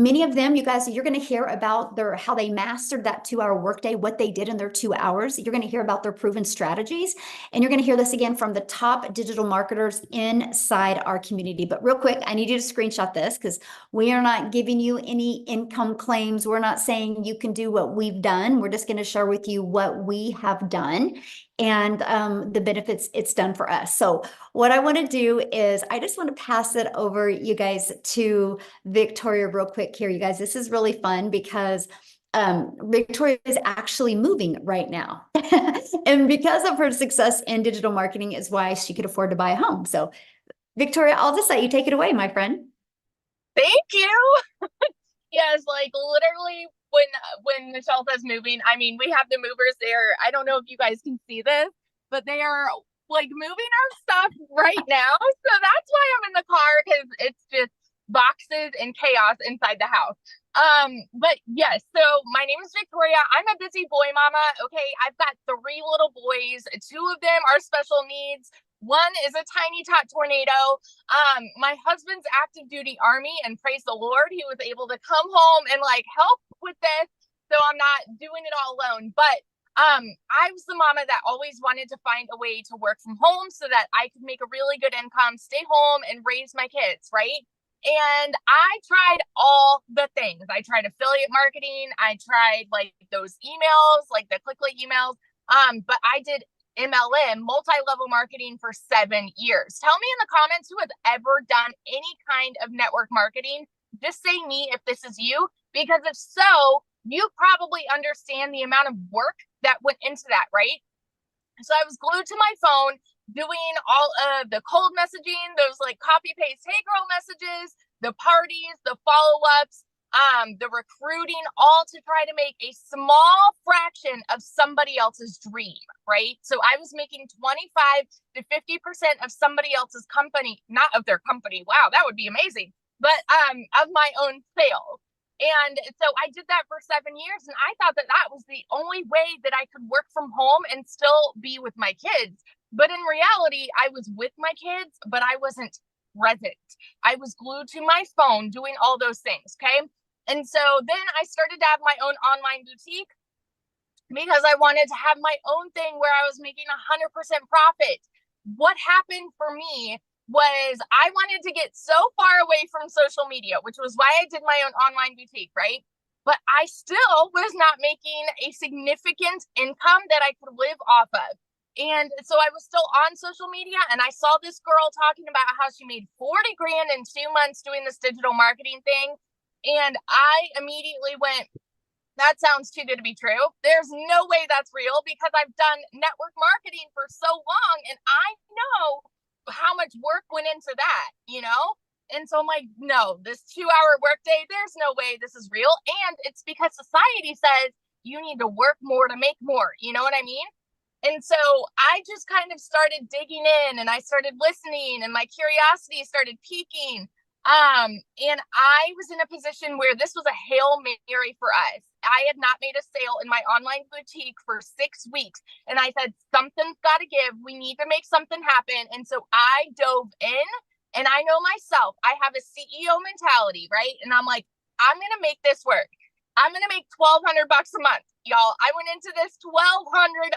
many of them, you guys, you're going to hear about how they mastered that 2 hour workday, what they did in their 2 hours. You're going to hear about their proven strategies, and you're going to hear this again from the top digital marketers inside our community. But real quick, I need you to screenshot this because we are not giving you any income claims. We're not saying you can do what we've done. We're just going to share with you what we have done and the benefits it's done for us. So what I want to do is I just want to pass it over, you guys, to Victoria real quick here. You guys, this is really fun because Victoria is actually moving right now. And because of her success in digital marketing is why she could afford to buy a home. So Victoria, I'll just let you take it away, my friend. Thank you. Yes, like literally when Michelle says moving, I mean we have the movers there. I don't know if you guys can see this, but they are like moving our stuff right now. So that's why I'm in the car because it's just boxes and chaos inside the house. But yes, so my name is Victoria. I'm a busy boy mama. Okay, I've got 3 little boys. 2 of them are special needs. One is a tiny tot tornado. My husband's active duty army, and praise the Lord, he was able to come home and like help with this. So I'm not doing it all alone. But I was the mama that always wanted to find a way to work from home so that I could make a really good income, stay home, and raise my kids, right? And I tried all the things. I tried affiliate marketing. I tried like those emails, like the clickly emails. But I did MLM, multi-level marketing, for 7 years. Tell me in the comments who has ever done any kind of network marketing. Just say me if this is you, because if so, you probably understand the amount of work that went into that, right? So I was glued to my phone doing all of the cold messaging, those like copy paste, hey girl messages, the parties, the follow-ups, the recruiting, all to try to make a small fraction of somebody else's dream, right? So I was making 25 to 50% of somebody else's company, not of their company. Wow, that would be amazing. But of my own sales. And so I did that for 7 years, and I thought that that was the only way that I could work from home and still be with my kids. But in reality, I was with my kids, but I wasn't present. I was glued to my phone doing all those things, okay? And so then I started to have my own online boutique because I wanted to have my own thing where I was making 100% profit. What happened for me was I wanted to get so far away from social media, which was why I did my own online boutique, right? But I still was not making a significant income that I could live off of. And so I was still on social media, and I saw this girl talking about how she made 40 grand in 2 months doing this digital marketing thing. And I immediately went, that sounds too good to be true. There's no way that's real because I've done network marketing for so long, and I know how much work went into that, you know? And so I'm like, no, this 2 hour workday, there's no way this is real. And it's because society says you need to work more to make more. You know what I mean? And so I just kind of started digging in, and I started listening, and my curiosity started piquing. And I was in a position where this was a Hail Mary for us. I had not made a sale in my online boutique for 6 weeks. And I said, something's got to give. We need to make something happen. And so I dove in, and I know myself, I have a CEO mentality, right? And I'm like, I'm going to make this work. I'm going to make $1,200 a month, y'all. I went into this $1,200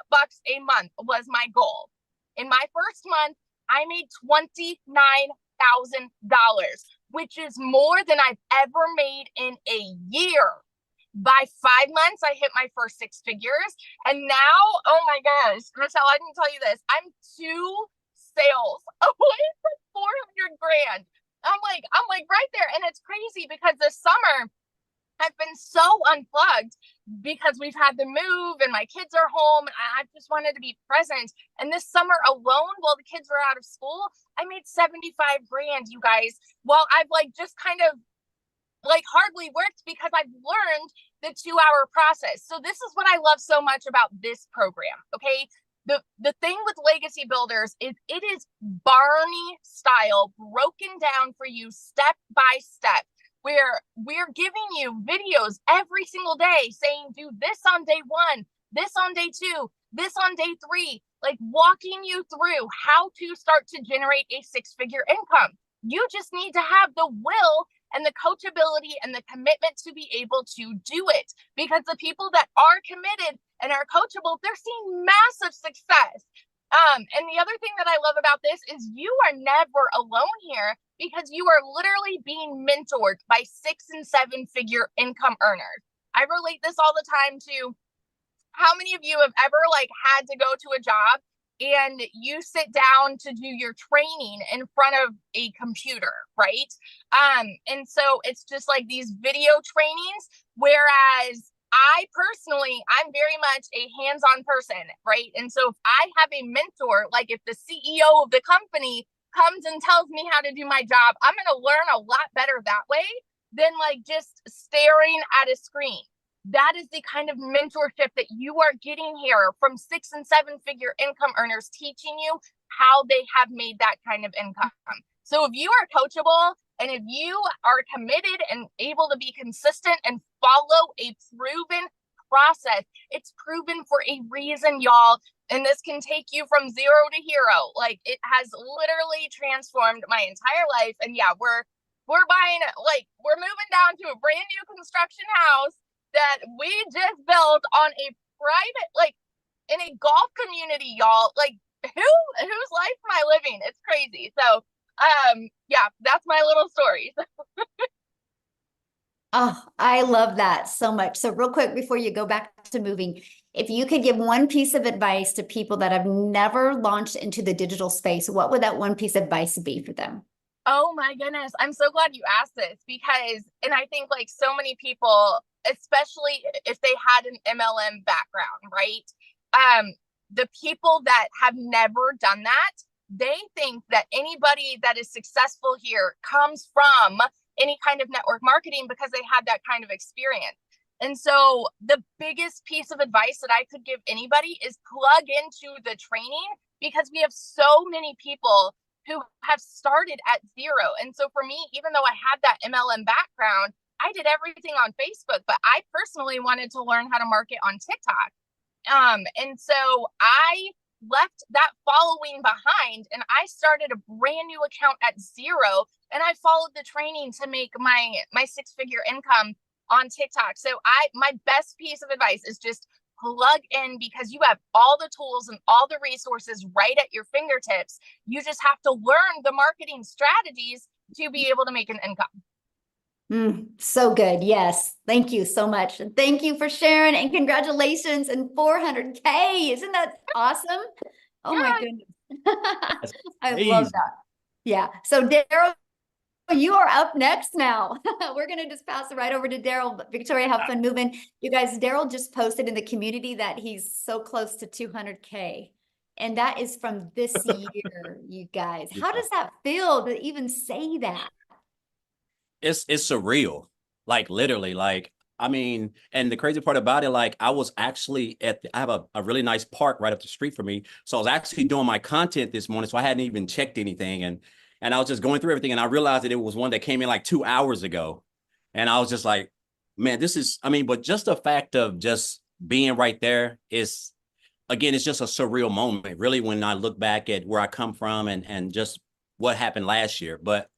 a month was my goal. In my first month, I made $29,000, which is more than I've ever made in a year. By 5 months, I hit my first 6 figures. And now, oh my gosh, Michelle, I didn't tell you this. I'm 2 sales away from 400 grand. I'm like right there. And it's crazy because this summer I've been so unplugged because we've had the move and my kids are home, and I just wanted to be present. And this summer alone, while the kids were out of school, I made 75 grand, you guys, while I've like just kind of like hardly worked because I've learned the 2 hour process. So this is what I love so much about this program. Okay. The thing with legacy builders is it is Barney style, broken down for you step by step, where we're giving you videos every single day saying, do this on day 1, this on day 2, this on day 3, like walking you through how to start to generate a 6-figure income. You just need to have the will and the coachability and the commitment to be able to do it. Because the people that are committed and are coachable, they're seeing massive success. And the other thing that I love about this is you are never alone here, because you are literally being mentored by 6 and 7 figure income earners. I relate this all the time to how many of you have ever like had to go to a job and you sit down to do your training in front of a computer, right? And so it's just like these video trainings, whereas I personally, I'm very much a hands-on person, right? And so if I have a mentor, like if the CEO of the company comes and tells me how to do my job, I'm going to learn a lot better that way than like just staring at a screen. That is the kind of mentorship that you are getting here from 6 and 7 figure income earners, teaching you how they have made that kind of income. So if you are coachable and if you are committed and able to be consistent and follow a proven process, it's proven for a reason, y'all. And this can take you from 0 to hero. Like, it has literally transformed my entire life. And yeah, we're buying, like, we're moving down to a brand new construction house that we just built on a private, like, in a golf community, y'all. Like, whose life am I living? It's crazy. So yeah, that's my little story. Oh, I love that so much. So real quick, before you go back to moving, if you could give one piece of advice to people that have never launched into the digital space, what would that one piece of advice be for them? Oh my goodness. I'm so glad you asked this, because, and I think like so many people, especially if they had an MLM background, right? The people that have never done that, they think that anybody that is successful here comes from any kind of network marketing because they had that kind of experience. And so the biggest piece of advice that I could give anybody is plug into the training, because we have so many people who have started at 0. And so for me, even though I had that MLM background, I did everything on Facebook, but I personally wanted to learn how to market on TikTok. And so I left that following behind and I started a brand new account at 0, and I followed the training to make my 6-figure income on TikTok. So my best piece of advice is just plug in, because you have all the tools and all the resources right at your fingertips. You just have to learn the marketing strategies to be able to make an income. So good. Yes. Thank you so much. And thank you for sharing, and congratulations and 400K. Isn't that awesome? Oh my goodness. That's I love crazy. that. Yeah. So Daryl, you are up next now. We're going to just pass it right over to Daryl. Victoria, have fun moving. You guys, Daryl just posted in the community that he's so close to 200K. And that is from this year, you guys. How Yeah. does that feel to even say that? It's surreal. Like literally, like I mean, and the crazy part about it, like I was actually I have a really nice park right up the street from me. So I was actually doing my content this morning. So I hadn't even checked anything. And I was just going through everything, and I realized that it was one that came in like 2 hours ago. And I was just like, man, this is, I mean, but just the fact of just being right there is, again, it's just a surreal moment, really, when I look back at where I come from and just what happened last year. But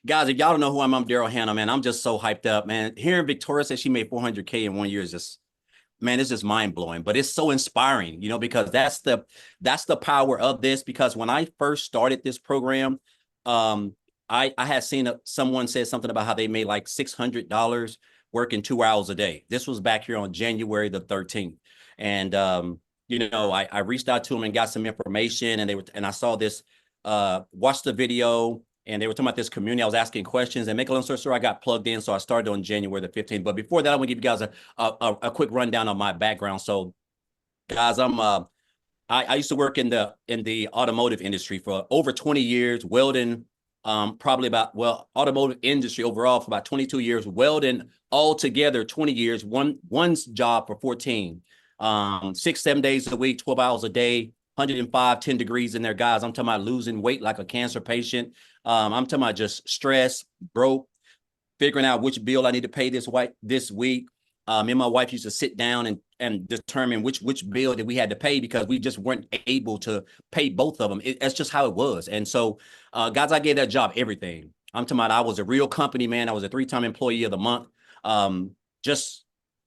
guys, if y'all don't know who I'm Daryl Hannah, man. I'm just so hyped up, man. Hearing Victoria say she made 400K in 1 year is just, man, it's just mind blowing. But it's so inspiring, you know, because that's the power of this. Because when I first started this program, I had seen someone said something about how they made like $600 working 2 hours a day. This was back here on January the 13th, and you know, I reached out to them and got some information, and I saw this, watched the video. And they were talking about this community. I was asking questions, and make a long story short, I got plugged in. So I started on January the 15th. But before that, I want to give you guys a quick rundown of my background. So, guys, I used to work in the automotive industry for over 20 years, welding, automotive industry overall for about 22 years, welding altogether 20 years, one's job for 14, 6-7 days a week, 12 hours a day, 105, 10 degrees in there, guys. I'm talking about losing weight like a cancer patient. I'm talking about just stress, broke, figuring out which bill I need to pay this week. Me and my wife used to sit down and determine which bill that we had to pay, because we just weren't able to pay both of them. That's just how it was. And so, guys, I gave that job everything. I'm talking about I was a real company man. I was a 3-time employee of the month. Just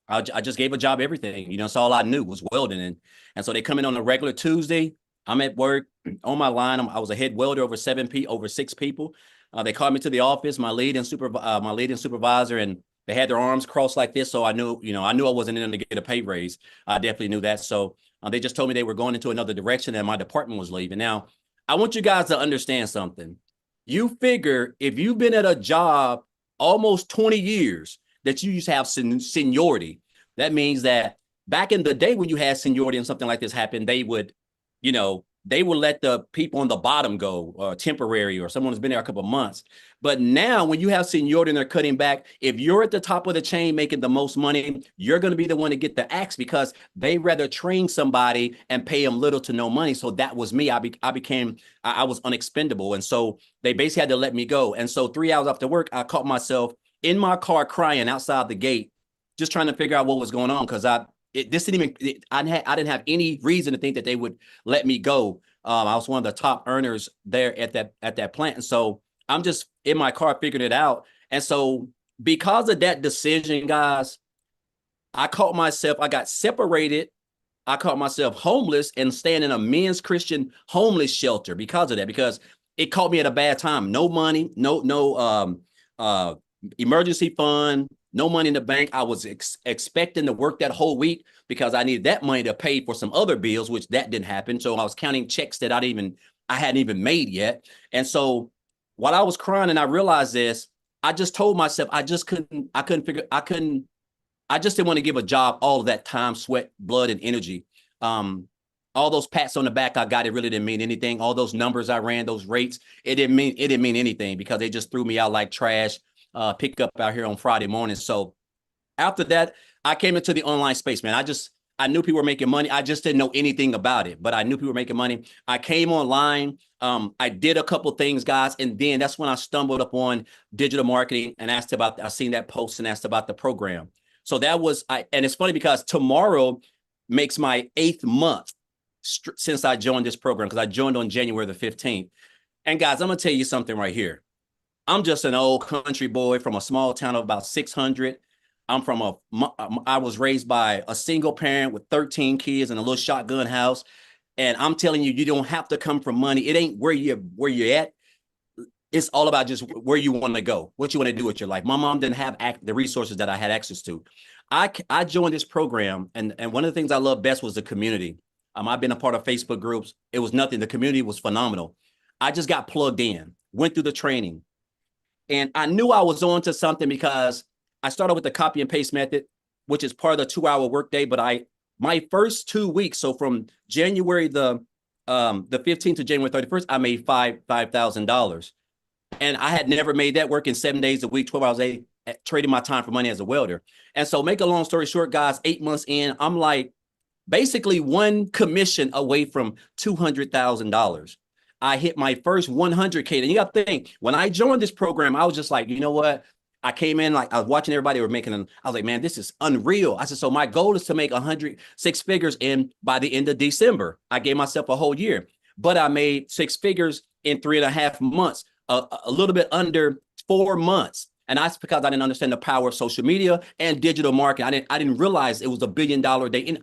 I just gave a job everything. You know, that's all I knew was welding. And so they come in on a regular Tuesday. I'm at work on my line. I was a head welder over 6 people. They called me to the office, my lead and supervisor, and they had their arms crossed like this. So I knew I wasn't in there to get a pay raise. I definitely knew that. So they just told me they were going into another direction and my department was leaving. Now, I want you guys to understand something. You figure if you've been at a job almost 20 years, that you used to have seniority. That means that back in the day when you had seniority and something like this happened, they would let the people on the bottom go temporary, or someone who's been there a couple of months. But now when you have seniority and they're cutting back, if you're at the top of the chain making the most money, you're going to be the one to get the axe because they rather train somebody and pay them little to no money. So that was me. I was unexpendable. And so they basically had to let me go. And so 3 hours after work, I caught myself in my car crying outside the gate, just trying to figure out what was going on. Cause I didn't have any reason to think that they would let me go. I was one of the top earners there at that plant. And so I'm just in my car figuring it out. And so because of that decision, guys, I got separated. I caught myself homeless and staying in a men's Christian homeless shelter because of that, because it caught me at a bad time. No money, no emergency fund, no money in the bank. I was expecting to work that whole week because I needed that money to pay for some other bills, which that didn't happen. So I was counting checks that I hadn't even made yet. And so while I was crying and I realized this, I just told myself I just didn't want to give a job all of that time, sweat, blood, and energy. All those pats on the back I got, it really didn't mean anything. All those numbers I ran, those rates, it didn't mean anything because they just threw me out like trash. Pick up out here on Friday morning. So after that, I came into the online space, man. I knew people were making money. I just didn't know anything about it, but I knew people were making money. I came online. I did a couple things, guys. And then that's when I stumbled upon digital marketing and I seen that post and asked about the program. So and it's funny because tomorrow makes my 8th month since I joined this program, because I joined on January the 15th. And guys, I'm going to tell you something right here. I'm just an old country boy from a small town of about 600. I was raised by a single parent with 13 kids in a little shotgun house. And I'm telling you, you don't have to come from money. It ain't where you're at. It's all about just where you want to go, what you want to do with your life. My mom didn't have the resources that I had access to. I joined this program, and one of the things I love best was the community. I've been a part of Facebook groups. It was nothing. The community was phenomenal. I just got plugged in, went through the training. And I knew I was on to something because I started with the copy and paste method, which is part of the 2-hour workday. But my first 2 weeks, so from January the 15th to January 31st, I made $5,000. And I had never made that working 7 days a week, 12 hours a day, trading my time for money as a welder. And so make a long story short, guys, 8 months in, I'm like basically one commission away from $200,000. I hit my first 100K. And you got to think, when I joined this program, I was just like, you know what? I came in, like I was watching everybody were making them. I was like, man, this is unreal. I said, so my goal is to make 6 figures by the end of December. I gave myself a whole year, but I made 6 figures in 3.5 months, a little bit under 4 months. And that's because I didn't understand the power of social media and digital marketing. I didn't realize it was $1 billion day. And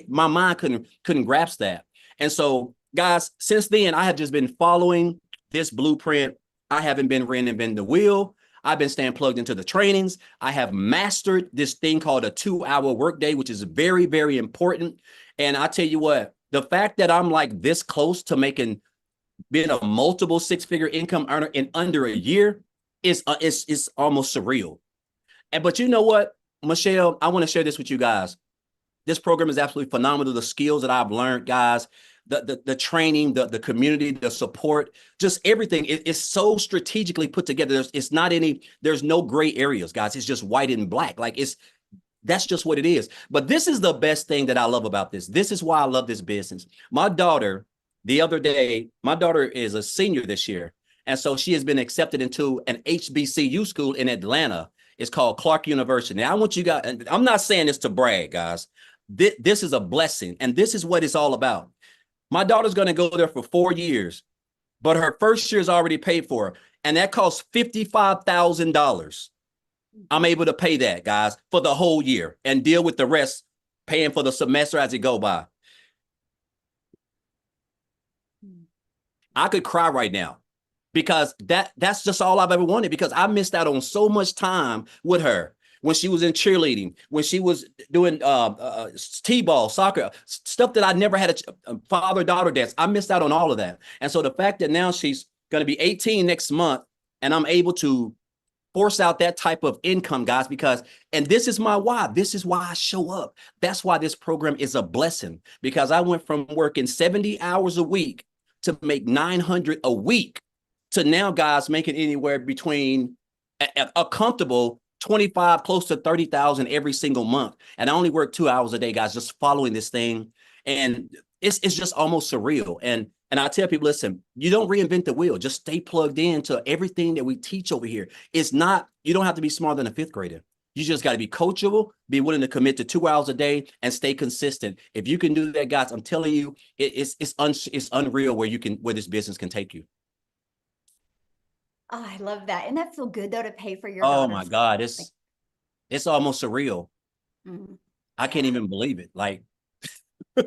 my mind couldn't grasp that. And so, guys, since then, I have just been following this blueprint. I haven't been reinventing the wheel. I've been staying plugged into the trainings. I have mastered this thing called a 2-hour workday, which is very, very important. And I tell you what, the fact that I'm like this close to being a multiple 6-figure income earner in under a year is almost surreal. But you know what, Michelle, I want to share this with you guys. This program is absolutely phenomenal. The skills that I've learned, guys, the training, the community, the support, just everything is so strategically put together. There's no gray areas, guys. It's just white and black. That's just what it is. But this is the best thing that I love about this. This is why I love this business. My daughter, the other day, my daughter is a senior this year. And so she has been accepted into an HBCU school in Atlanta. It's called Clark University. Now, I want you guys, and I'm not saying this to brag, guys. This is a blessing, and this is what it's all about. My daughter's going to go there for 4 years, but her first year is already paid for. and that costs $55,000. I'm able to pay that, guys, for the whole year and deal with the rest, paying for the semester as it go by. I could cry right now because that's just all I've ever wanted, because I missed out on so much time with her when she was in cheerleading, when she was doing t-ball, soccer, stuff that I never had a father-daughter dance. I missed out on all of that. And so the fact that now she's going to be 18 next month and I'm able to force out that type of income, guys, because, and this is my why. This is why I show up. That's why this program is a blessing, because I went from working 70 hours a week to make 900 a week to now, guys, making anywhere between a comfortable 25, close to 30,000 every single month. And I only work 2 hours a day, guys, just following this thing. And it's just almost surreal. And I tell people, listen, you don't reinvent the wheel. Just stay plugged into everything that we teach over here. It's not, you don't have to be smarter than a fifth grader. You just got to be coachable, be willing to commit to 2 hours a day, and stay consistent. If you can do that, guys, I'm telling you, it's unreal where this business can take you. Oh, I love that. And that feel good though, to pay for your Oh daughter's. my God, it's almost surreal. Mhm. I can't even believe it. Like, Yeah,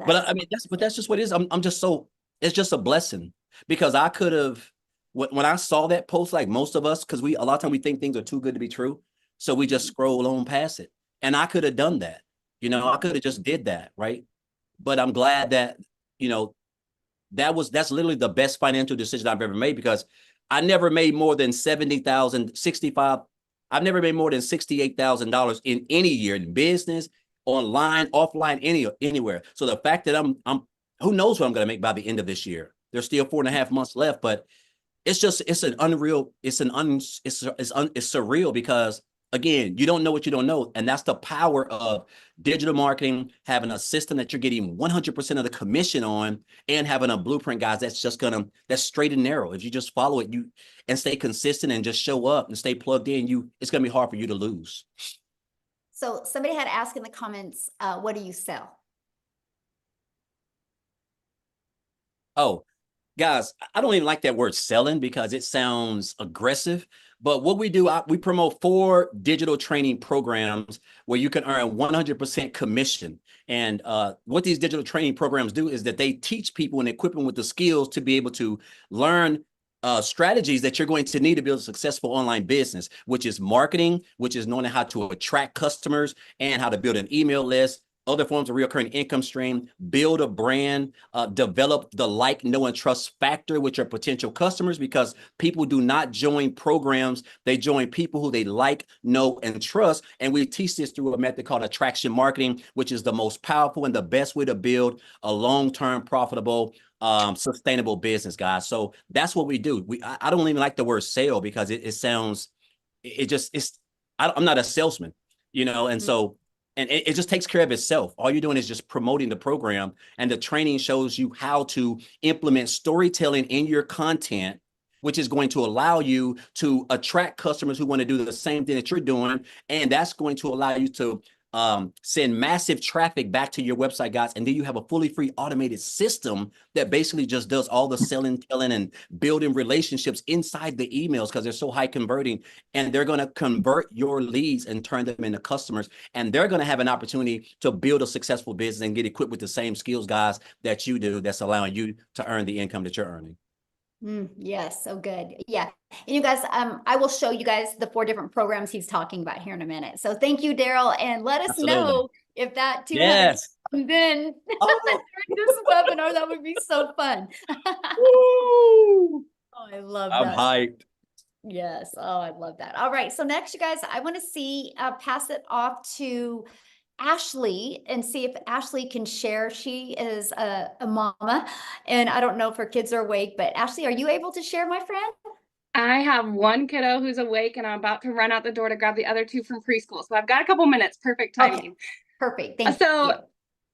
but I mean, that's just what it is. I'm just so, it's just a blessing, because I could have, when I saw that post, like most of us, because a lot of times we think things are too good to be true, so we just scroll on past it. And I could have done that, I could have just did that, right? But I'm glad that, that's literally the best financial decision I've ever made, because I never made more than 70,000, 65. I've never made more than $68,000 in any year in business, online, offline, anywhere. So the fact that I'm who knows what I'm going to make by the end of this year. There's still 4.5 months left, but it's surreal, because again, you don't know what you don't know. And that's the power of digital marketing, having a system that you're getting 100% of the commission on, and having a blueprint, guys, that's straight and narrow. If you just follow it, and stay consistent and just show up and stay plugged in, it's going to be hard for you to lose. So somebody had asked in the comments, what do you sell? Oh, guys, I don't even like that word selling, because it sounds aggressive. But what we do, we promote 4 digital training programs where you can earn 100% commission. And what these digital training programs do is that they teach people and equip them with the skills to be able to learn strategies that you're going to need to build a successful online business, which is marketing, which is knowing how to attract customers and how to build an email list, other forms of recurring income stream, build a brand, develop the like, know, and trust factor with your potential customers, because people do not join programs. They join people who they like, know, and trust. And we teach this through a method called attraction marketing, which is the most powerful and the best way to build a long-term profitable, sustainable business, guys. So that's what we do. I don't even like the word sale, because it sounds, I'm not a salesman, and so, and it just takes care of itself. All you're doing is just promoting the program, and the training shows you how to implement storytelling in your content, which is going to allow you to attract customers who want to do the same thing that you're doing. And that's going to allow you to send massive traffic back to your website, guys. And then you have a fully free automated system that basically just does all the selling, telling, and building relationships inside the emails, because they're so high converting. And they're going to convert your leads and turn them into customers. And they're going to have an opportunity to build a successful business and get equipped with the same skills, guys, that you do, that's allowing you to earn the income that you're earning. Yes, so good. Yeah. And you guys, I will show you guys the 4 different programs he's talking about here in a minute. So thank you, Daryl, and let us Absolutely. know if that 200 Yes. comes in Oh. during this webinar. That would be so fun. Woo! Oh, I love I'm that. hyped. Yes. Oh, I love that. All right. So next, you guys, I want to pass it off to Ashley and see if Ashley can share. She is a mama, and I don't know if her kids are awake, but Ashley, are you able to share, my friend? I have one kiddo who's awake, and I'm about to run out the door to grab the other 2 from preschool. So I've got a couple minutes. Perfect timing. Okay. Perfect. Thank you. So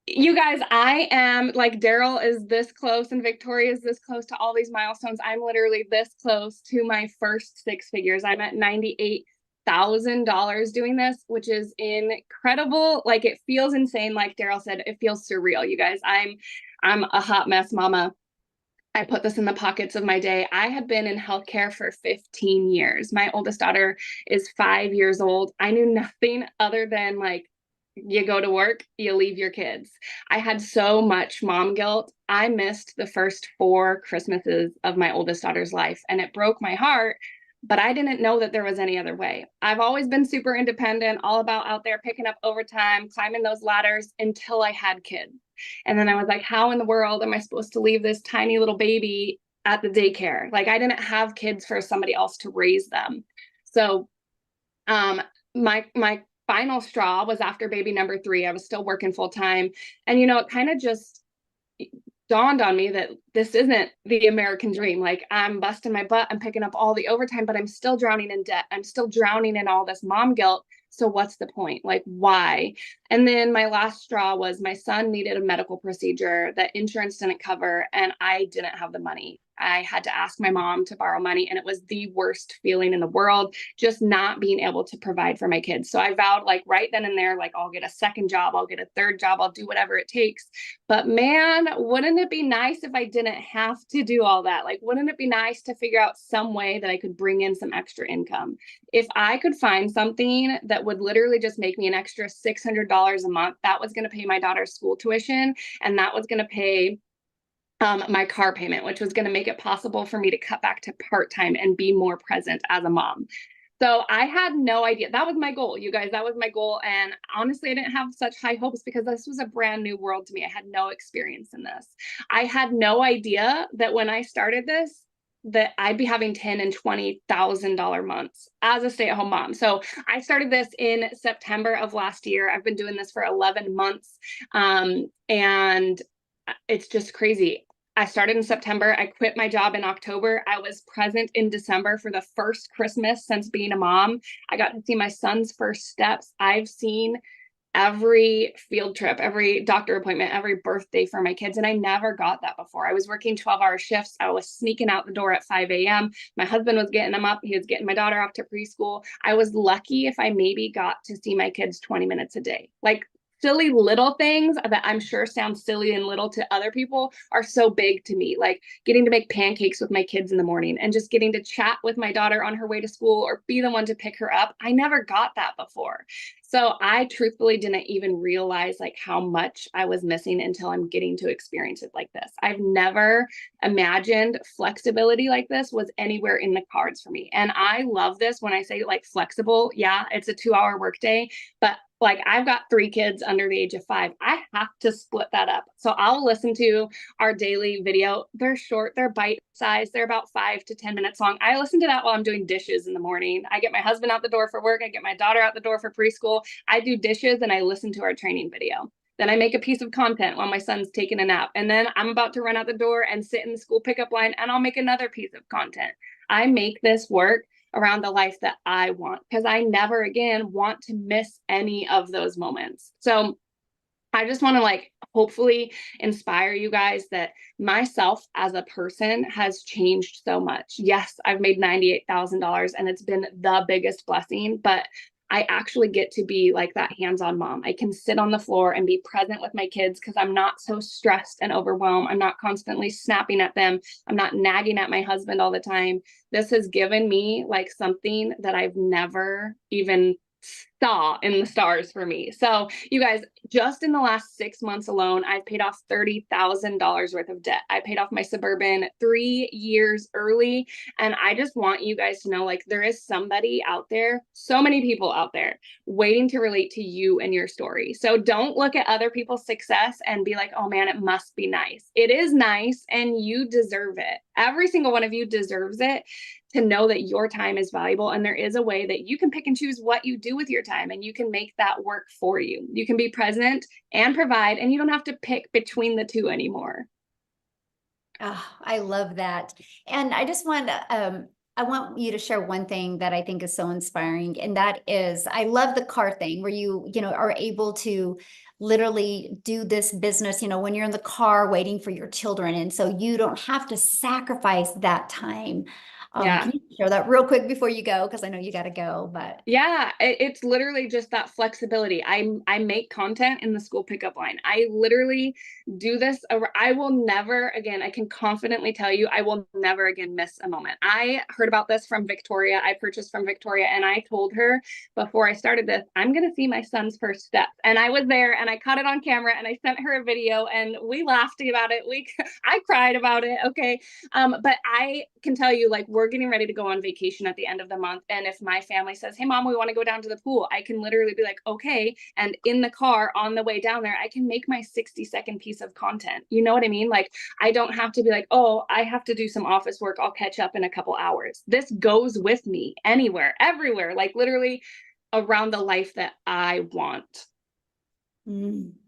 you guys, I am like, Daryl is this close and Victoria is this close to all these milestones. I'm literally this close to my first 6 figures. I'm at $98,000 doing this, which is incredible. Like, it feels insane. Like Daryl said, it feels surreal, you guys. I'm a hot mess mama. I put this in the pockets of my day. I had been in healthcare for 15 years. My oldest daughter is 5 years old. I knew nothing other than like, you go to work, you leave your kids. I had so much mom guilt. I missed the first 4 Christmases of my oldest daughter's life, and it broke my heart. But I didn't know that there was any other way. I've always been super independent, all about out there picking up overtime, climbing those ladders until I had kids. And then I was like, how in the world am I supposed to leave this tiny little baby at the daycare? Like, I didn't have kids for somebody else to raise them. So my final straw was after baby number 3. I was still working full time. And, you know, it kind of just dawned on me that this isn't the American dream. Like, I'm busting my butt, I'm picking up all the overtime, but I'm still drowning in debt. I'm still drowning in all this mom guilt. So what's the point? Like, why? And then my last straw was my son needed a medical procedure that insurance didn't cover, and I didn't have the money. I had to ask my mom to borrow money, and it was the worst feeling in the world, just not being able to provide for my kids. So I vowed, like, right then and there, like, I'll get a second job, I'll get a third job, I'll do whatever it takes. But man, wouldn't it be nice if I didn't have to do all that? Like, wouldn't it be nice to figure out some way that I could bring in some extra income? If I could find something that would literally just make me an extra $600 a month, that was going to pay my daughter's school tuition, and that was going to pay my car payment, which was going to make it possible for me to cut back to part-time and be more present as a mom. So I had no idea. That was my goal, you guys. That was my goal. And honestly, I didn't have such high hopes because this was a brand new world to me. I had no experience in this. I had no idea that when I started this, that I'd be having $10,000 and $20,000 months as a stay-at-home mom. So I started this in September of last year. I've been doing this for 11 months. And it's just crazy. I started in September. I quit my job in October. I was present in December for the first Christmas since being a mom. I got to see my son's first steps. I've seen every field trip, every doctor appointment, every birthday for my kids. And I never got that before. I was working 12-hour shifts. I was sneaking out the door at 5 a.m. My husband was getting them up. He was getting my daughter off to preschool. I was lucky if I maybe got to see my kids 20 minutes a day. Like, silly little things that I'm sure sound silly and little to other people are so big to me. Like getting to make pancakes with my kids in the morning and just getting to chat with my daughter on her way to school or be the one to pick her up. I never got that before. So I truthfully didn't even realize like how much I was missing until I'm getting to experience it like this. I've never imagined flexibility like this was anywhere in the cards for me. And I love this when I say like flexible. Yeah, it's a 2-hour workday, but like I've got 3 kids under the age of 5. I have to split that up. So I'll listen to our daily video. They're short, they're bite sized, they're about 5 to 10 minutes long. I listen to that while I'm doing dishes in the morning. I get my husband out the door for work. I get my daughter out the door for preschool. I do dishes and I listen to our training video. Then I make a piece of content while my son's taking a nap. And then I'm about to run out the door and sit in the school pickup line and I'll make another piece of content. I make this work around the life that I want because I never again want to miss any of those moments. So I just want to like hopefully inspire you guys that myself as a person has changed so much. Yes, I've made $98,000 and it's been the biggest blessing, but I actually get to be like that hands-on mom. I can sit on the floor and be present with my kids because I'm not so stressed and overwhelmed. I'm not constantly snapping at them. I'm not nagging at my husband all the time. This has given me like something that I've never even saw in the stars for me. So you guys, just in the last 6 months alone, I've paid off $30,000 worth of debt. I paid off my Suburban 3 years early. And I just want you guys to know, like, there is somebody out there, so many people out there waiting to relate to you and your story. So don't look at other people's success and be like, oh man, it must be nice. It is nice and you deserve it. Every single one of you deserves it, to know that your time is valuable. And there is a way that you can pick and choose what you do with your time and you can make that work for you. You can be present and provide, and you don't have to pick between the two anymore. Oh, I love that. And I just want I want you to share one thing that I think is so inspiring. And that is, I love the car thing where you know, are able to literally do this business, when you're in the car waiting for your children. And so you don't have to sacrifice that time. Yeah. Can you share that real quick before you go? Because I know you got to go, but. Yeah, it's literally just that flexibility. I make content in the school pickup line. I literally do this. I will never again, I can confidently tell you, I will never again miss a moment. I heard about this from Victoria. I purchased from Victoria, and I told her before I started this, I'm going to see my son's first steps. And I was there, and I caught it on camera, and I sent her a video, and we laughed about it. I cried about it. Okay. But I can tell you, like, we're getting ready to go on vacation at the end of the month. And if my family says, hey, Mom, we want to go down to the pool, I can literally be like, okay. And in the car on the way down there, I can make my 60-second piece of content. You know what I mean? Like, I don't have to be like, oh, I have to do some office work. I'll catch up in a couple hours. This goes with me anywhere, everywhere, like literally around the life that I want.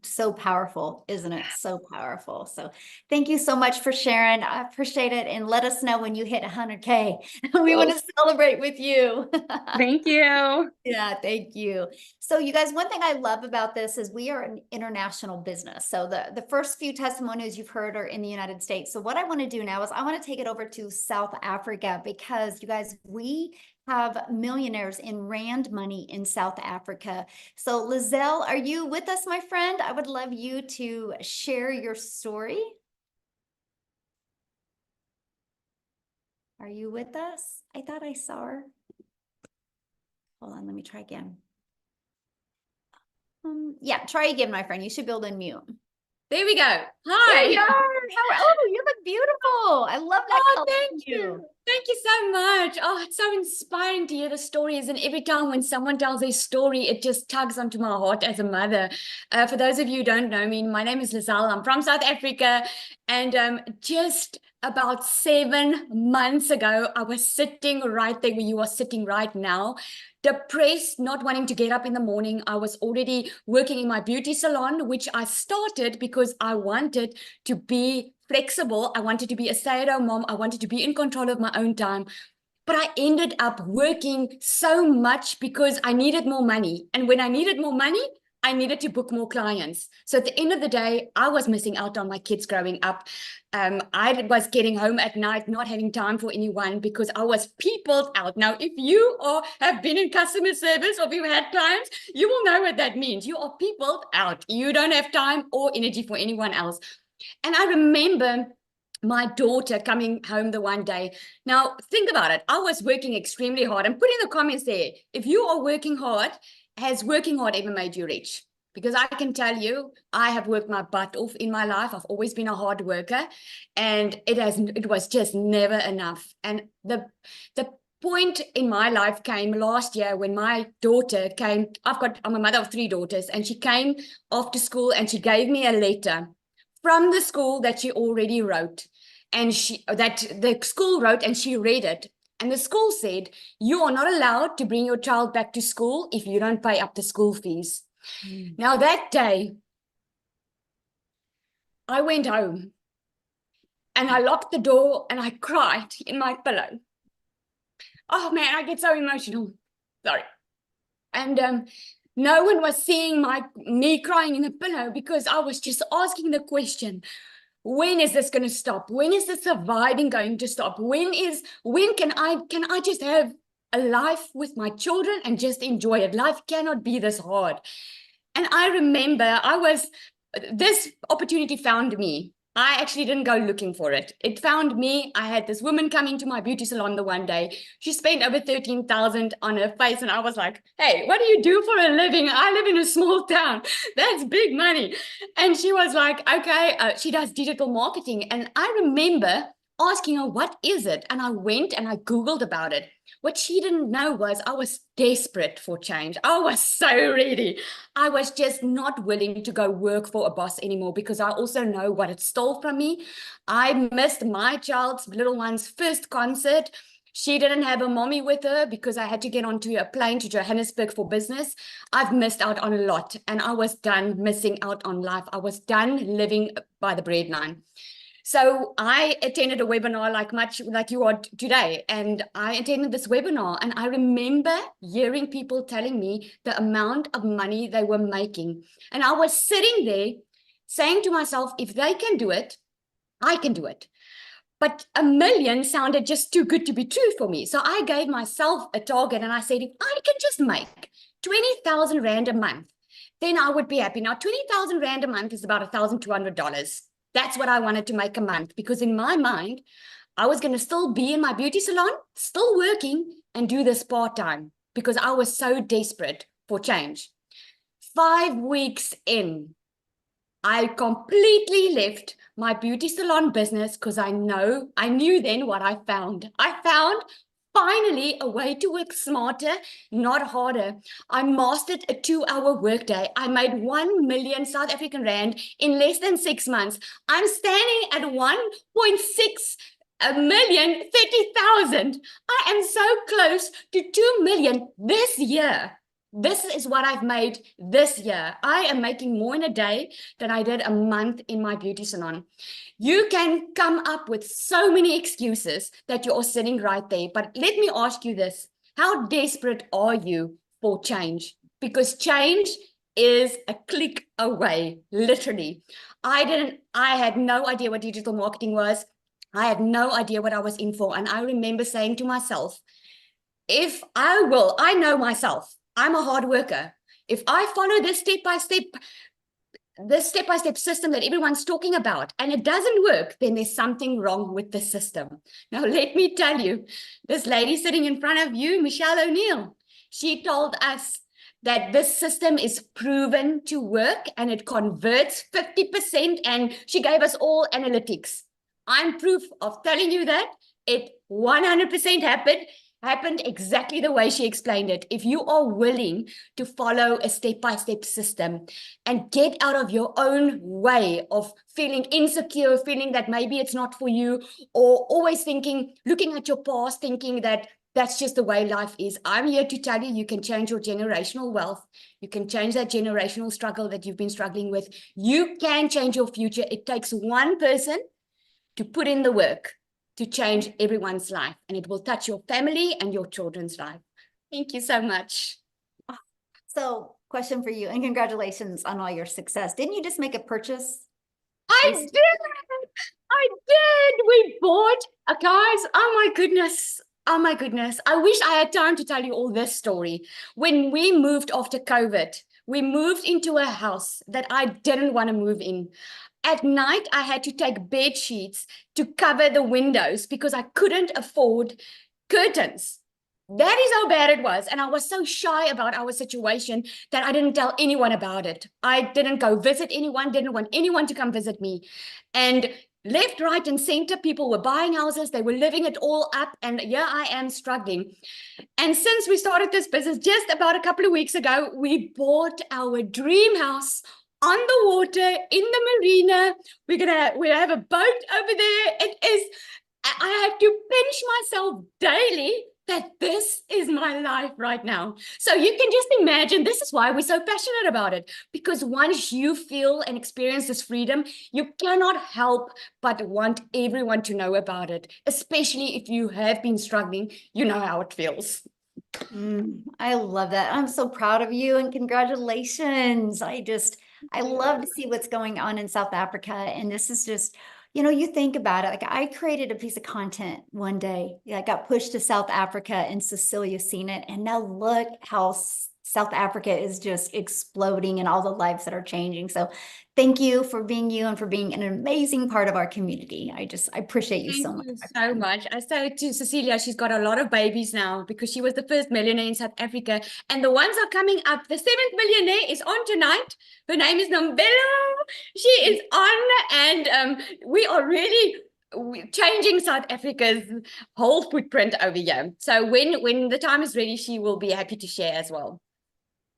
So powerful, isn't it? So powerful. So thank you so much for sharing. I appreciate it. And let us know when you hit 100K. We want to celebrate with you. Thank you. Yeah, thank you. So you guys, one thing I love about this is we are an international business. So the first few testimonials you've heard are in the United States. So what I want to do now is I want to take it over to South Africa, because you guys, we have millionaires in rand money in South Africa. So Lizelle, are you with us, my friend? I would love you to share your story. Are you with us? I thought I saw her. Hold on, let me try again. Yeah, try again, my friend. You should be able to unmute. There we go. There Hi. you are. Oh, you look beautiful. I love that Oh, color. thank you. Thank you so much. Oh, it's so inspiring to hear the stories. And every time when someone tells their story, it just tugs onto my heart as a mother. For those of you who don't know me, my name is Lizelle. I'm from South Africa. And just about 7 months ago, I was sitting right there where you are sitting right now, depressed, not wanting to get up in the morning. I was already working in my beauty salon, which I started because I wanted to be flexible. I wanted to be a stay-at-home mom. I wanted to be in control of my own time. But I ended up working so much because I needed more money. And when I needed more money, I needed to book more clients. So at the end of the day, I was missing out on my kids growing up. I was getting home at night, not having time for anyone because I was peopled out. Now, if you have been in customer service or if you had clients, you will know what that means. You are peopled out. You don't have time or energy for anyone else. And I remember my daughter coming home the one day. Now, think about it. I was working extremely hard. And put in the comments there, if you are working hard, has working hard ever made you rich? Because I can tell you, I have worked my butt off in my life. I've always been a hard worker, and it was just never enough. And the point in my life came last year when my daughter came. I'm a mother of 3 daughters, and she came after school and she gave me a letter from the school that she already wrote, and that the school wrote, and she read it. And the school said, you are not allowed to bring your child back to school if you don't pay up the school fees. Now that day, I went home and I locked the door and I cried in my pillow. Oh man, I get so emotional. Sorry. And no one was seeing me crying in the pillow because I was just asking the question, when is this going to stop? When is the surviving going to stop? When can I just have a life with my children and just enjoy it? Life cannot be this hard. And I remember this opportunity found me. I actually didn't go looking for it. It found me. I had this woman come into my beauty salon the one day. She spent over 13,000 on her face. And I was like, hey, what do you do for a living? I live in a small town. That's big money. And she was like, okay, she does digital marketing. And I remember asking her, what is it? And I went and I Googled about it. What she didn't know was I was desperate for change. I was so ready. I was just not willing to go work for a boss anymore because I also know what it stole from me. I missed my child's little one's first concert. She didn't have a mommy with her because I had to get onto a plane to Johannesburg for business. I've missed out on a lot, and I was done missing out on life. I was done living by the breadline. So I attended a webinar like you are today, and I attended this webinar, and I remember hearing people telling me the amount of money they were making. And I was sitting there saying to myself, if they can do it, I can do it. But $1 million sounded just too good to be true for me. So I gave myself a target and I said, if I can just make 20,000 Rand a month, then I would be happy. Now, 20,000 Rand a month is about $1,200. That's what I wanted to make a month, because in my mind, I was going to still be in my beauty salon, still working, and do this part-time because I was so desperate for change. 5 weeks in, I completely left my beauty salon business because I knew then what I found. I found finally a way to work smarter, not harder. I mastered a 2-hour workday. I made 1 million South African Rand in less than 6 months. I'm standing at 1.6 million, 30,000. I am so close to 2 million this year. This is what I've made this year. I am making more in a day than I did a month in my beauty salon. You can come up with so many excuses that you're sitting right there. But let me ask you this. How desperate are you for change? Because change is a click away, literally. I had no idea what digital marketing was. I had no idea what I was in for. And I remember saying to myself, I know myself. I'm a hard worker. If I follow this step-by-step system that everyone's talking about, and it doesn't work, then there's something wrong with the system. Now, let me tell you, this lady sitting in front of you, Michelle O'Neill, she told us that this system is proven to work and it converts 50%, and she gave us all analytics. I'm proof of telling you that it 100% happened exactly the way she explained it. If you are willing to follow a step-by-step system and get out of your own way of feeling insecure, feeling that maybe it's not for you, or always looking at your past, thinking that that's just the way life is. I'm here to tell you, you can change your generational wealth. You can change that generational struggle that you've been struggling with. You can change your future. It takes one person to put in the work to change everyone's life, and it will touch your family and your children's life. Thank you so much. So, question for you, and congratulations on all your success. Didn't you just make a purchase? I did. We bought, guys. Oh my goodness. I wish I had time to tell you all this story. When we moved after COVID, we moved into a house that I didn't want to move in. At night, I had to take bed sheets to cover the windows because I couldn't afford curtains. That is how bad it was. And I was so shy about our situation that I didn't tell anyone about it. I didn't go visit anyone, didn't want anyone to come visit me. And left, right, and center, people were buying houses. They were living it all up. And here I am struggling. And since we started this business just about a couple of weeks ago, we bought our dream house on the water, in the marina. We'll have a boat over there. I have to pinch myself daily that this is my life right now. So you can just imagine, this is why we're so passionate about it. Because once you feel and experience this freedom, you cannot help but want everyone to know about it. Especially if you have been struggling, you know how it feels. I love that. I'm so proud of you, and congratulations. I love to see what's going on in South Africa. And this is just, you think about it. Like, I created a piece of content one day. I got pushed to South Africa, and Cecilia's seen it. And now look how South Africa is just exploding and all the lives that are changing. So thank you for being you and for being an amazing part of our community. I appreciate you so much. Thank you so much. I say to Cecilia, she's got a lot of babies now because she was the first millionaire in South Africa. And the ones are coming up. The 7th millionaire is on tonight. Her name is Nombelo. She is on, and we are really changing South Africa's whole footprint over here. So when the time is ready, she will be happy to share as well.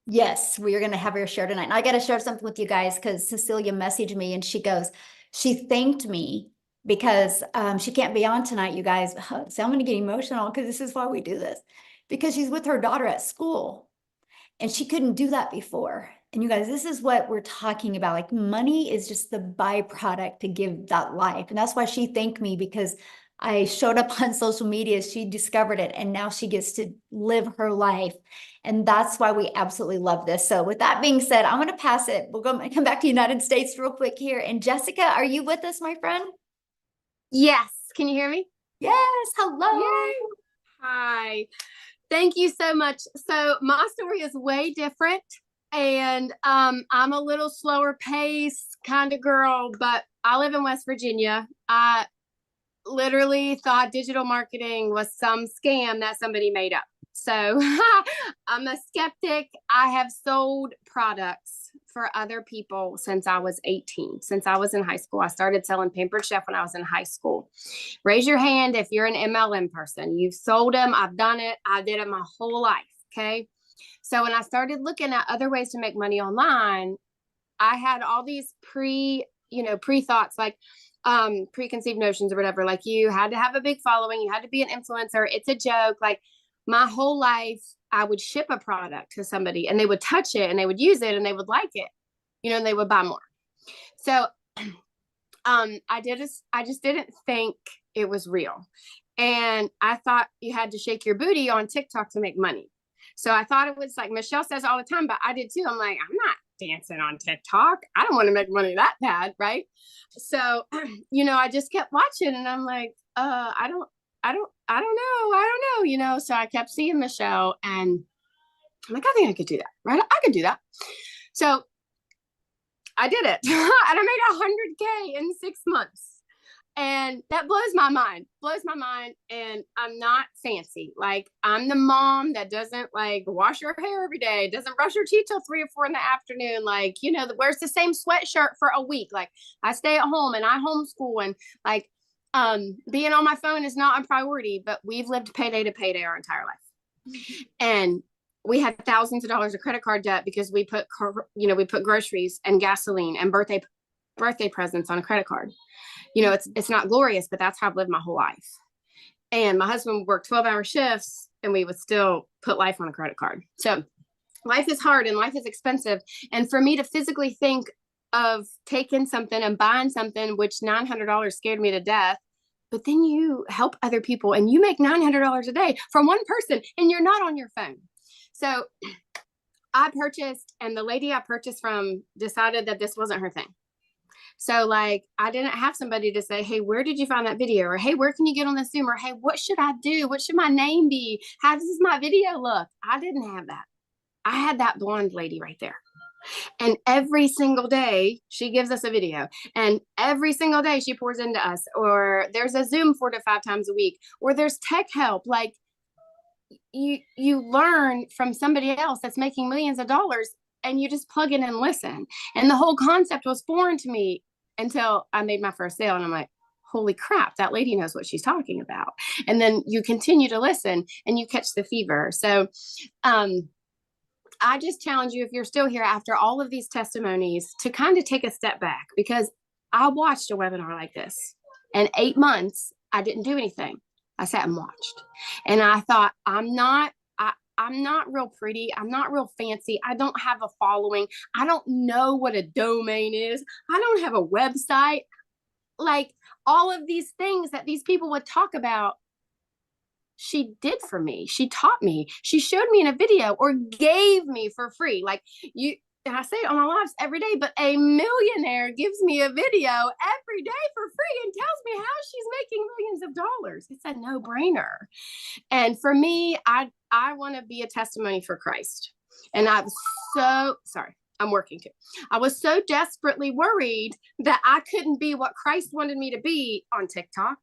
Yes, we are going to have her share tonight. And I got to share something with you guys because Cecilia messaged me and she thanked me because she can't be on tonight, you guys. So I'm going to get emotional because this is why we do this. Because she's with her daughter at school and she couldn't do that before. And you guys, this is what we're talking about. Like money is just the byproduct to give that life. And that's why she thanked me, because I showed up on social media. She discovered it and now she gets to live her life. And that's why we absolutely love this. So with that being said, I'm going to pass it. We'll come back to United States real quick here. And Jessica, are you with us, my friend? Yes. Can you hear me? Yes. Hello. Yay. Hi. Thank you so much. So my story is way different. And I'm a little slower pace kind of girl, but I live in West Virginia. I literally thought digital marketing was some scam that somebody made up. So I'm a skeptic. I have sold products for other people since I was 18. Since I was in high school, I started selling Pampered Chef when I was in high school. Raise your hand if you're an MLM person. You've sold them. I've done it. I did it my whole life. Okay. So when I started looking at other ways to make money online, I had all these pre-thoughts, like preconceived notions or whatever. Like you had to have a big following, you had to be an influencer. It's a joke. Like my whole life, I would ship a product to somebody and they would touch it and they would use it and they would like it, and they would buy more. So I just didn't think it was real. And I thought you had to shake your booty on TikTok to make money. So I thought it was like Michelle says all the time, but I did too. I'm like, I'm not dancing on TikTok. I don't want to make money that bad. Right. So, I just kept watching and I'm like, I don't know. So I kept seeing Michelle and I'm like, I think I could do that. Right. I could do that. So I did it and I made 100K in 6 months. And that blows my mind. And I'm not fancy. Like I'm the mom that doesn't like wash her hair every day, doesn't brush her teeth till 3 or 4 in the afternoon. Like, wears the same sweatshirt for a week. Like I stay at home and I homeschool and like, being on my phone is not a priority, but we've lived payday to payday our entire life. And we had thousands of dollars of credit card debt because we put groceries and gasoline and birthday presents on a credit card. It's not glorious, but that's how I've lived my whole life. And my husband would work 12-hour shifts and we would still put life on a credit card. So life is hard and life is expensive. And for me to physically think of taking something and buying something, which $900 scared me to death, but then you help other people and you make $900 a day from one person and you're not on your phone. So I purchased, and the lady I purchased from decided that this wasn't her thing. So like, I didn't have somebody to say, hey, where did you find that video? Or, hey, where can you get on the Zoom? Or, hey, what should I do? What should my name be? How does my video look? I didn't have that. I had that blonde lady right there. And every single day she gives us a video and every single day she pours into us, or there's a Zoom 4 to 5 times a week, or there's tech help. Like you learn from somebody else that's making millions of dollars and you just plug in and listen. And the whole concept was foreign to me until I made my first sale. And I'm like, holy crap, that lady knows what she's talking about. And then you continue to listen and you catch the fever. So, I just challenge you, if you're still here after all of these testimonies, to kind of take a step back, because I watched a webinar like this and 8 months, I didn't do anything. I sat and watched. And I thought, I'm not real pretty. I'm not real fancy. I don't have a following. I don't know what a domain is. I don't have a website. Like all of these things that these people would talk about, she did for me. She taught me. She showed me in a video or gave me for free. Like and I say it on my lives every day, but a millionaire gives me a video every day for free and tells me how she's making millions of dollars. It's a no-brainer. And for me, I want to be a testimony for Christ. And I was I'm working too. I was so desperately worried that I couldn't be what Christ wanted me to be on TikTok.